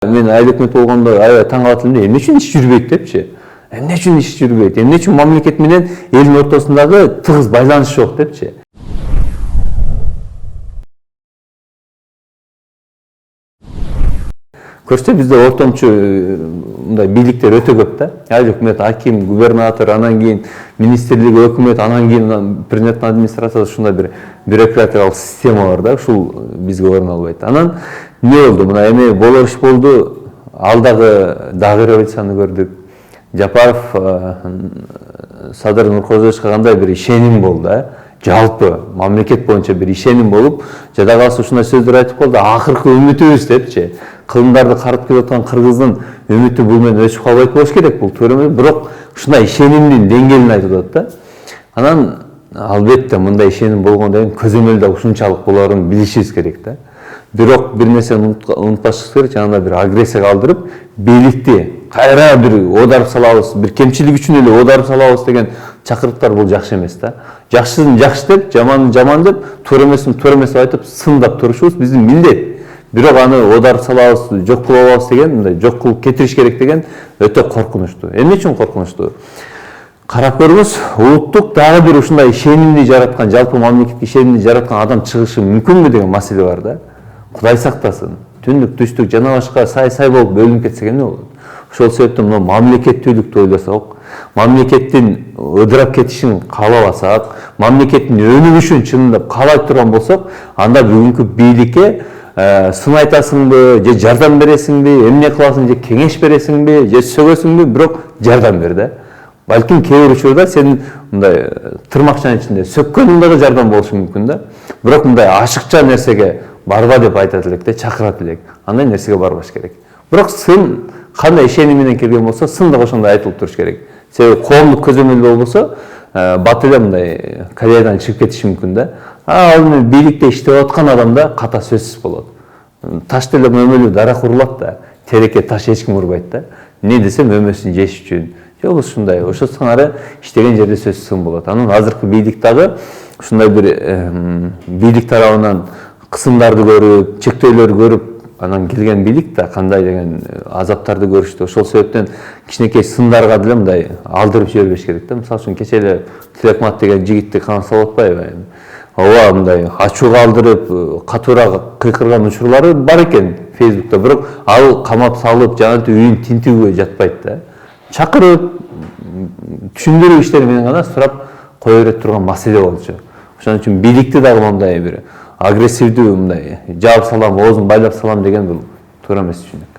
Мен айыл өкмөт болгондо аябай таң калат элем да, эмне үчүн иш жүрбөйт депчи. Эмне үчүн иш жүрбөйт? Эмне үчүн мамлекет менен элдин ортосундагы тыгыз байланыш жок депчи. Көрсө бизде ортомчу мындай бийликтер өтө көп да. Айыл өкмөт, аким, губернатор, анан кийин министрлик, өкмөт, анан кийин президенттин администрациясы ушундай бир бюрократиялык система бар да, ушул бизге орун албайт. Анан эмне болду? Мына эми болор иш болду. Ал дагы революцияны көрдүк. Жапаров Садыр Нуркожоевичке кандай бир ишеним болду, жалпы мамлекет боюнча бир ишеним болуп, жада калса ушундай сөздөр айтып калды, акыркы үмүтүбүз депчи. Кылымдарды карып келип аткан кыргыздын үмүтү бул менен өчүп калбайт болуш керек, бул туура эмес. Бирок ушундай ишенимдин деңгээлин айтып атат да. Анан албетте мындай ишеним болгондон кийин көзөмөлдө ушунчалык болорун билишибиз керек да. Бирок бир нерсени унутпашыбыз керек, жанагындай бир агрессияга алдырып, бийликти кайра бир оодарып салабыз, бир кемчилик үчүн эле оодарып салабыз деген чакырыктар бул жакшы эмес да. Жакшысын жакшы деп, жаманын жаман деп, туура эмесин туура эмес деп айтып, сындап турушубуз биздин милдет. Бирок аны оодарып салабыз, жок кылып алабыз деген, мындай жок кылып кетириш керек деген өтө коркунучтуу. Эмне үчүн коркунучтуу? Карап көрүңүз, улуттук дагы бир ушундай ишенимди жараткан, жалпы мамлекетке ишенимди жараткан адам чыгышы мүмкүнбү деген маселе бар да. Кудай сактасын. Түндүк, түштүк, жана башка сай болуп бөлүнүп кетсек эмне болот? Ошол себептен мына мамлекеттүүлүктү ойлосок, мамлекеттин ыдырап кетишин каалабасак, мамлекеттин өнүгүшүн чындап каалай турган болсок, анда бүгүнкү бийликке сын айтасыңбы, же жардам бересиңби, эмне кыласың, же кеңеш бересиңби, же сөгөсүңбү, бирок жардам бер да. Балким кээ бир учурда сенин мындай тырмакчанын ичинде сөккөнүң дагы жардам болушу мүмкүн да. Бирок мындай ашыкча нерсеге барба деп айтат элек да, чакырат элек. Андай нерсеге барбаш керек. Бирок сын кандай ишеним менен келген болсо, сын дагы ошондой айтылып туруш керек. Себеби коомдук көзөмөл болбосо, бат эле мындай колеядан чыгып кетиши мүмкүн да. Ал менен бийликте иштеп аткан адамда ката сөзсүз болот. Ташты эле мөмөлүү дарак урулат да, терекке таш эч ким урбайт да. Не десе мөмөсүн жеш үчүн. Жок ушундай, ошо сыңары иштеген жерде сөзсүз сын болот. Анан азыркы бийлик дагы ушундай бир бийлик тарабынан кысымдарды көрүп, чектөөлөрдү көрүп, анан келген бийлик да кандай деген азаптарды көрүштү. Ошол себептен кичинекей сындарга деле мындай алдырып жибербеш керек да. Мисалы үчүн кечээ эле Тилекмат деген жигитти камап атпайбы? Ооба мындай ачууга алдырып, катуураак кыйкырган учурлары бар экен Фейсбукта, бирок ал камап салып, жанагынтип үйүн тинтүүгө жатпайт да. Чакырып, түшүндүрүү иштери менен гана сурап кое берет турган маселе болчу. Ошон үчүн бийликти дагы мындай бир агрессивдүү мындай жаап салам, оозун байлап салам деген бул туура эмес түшүнүк.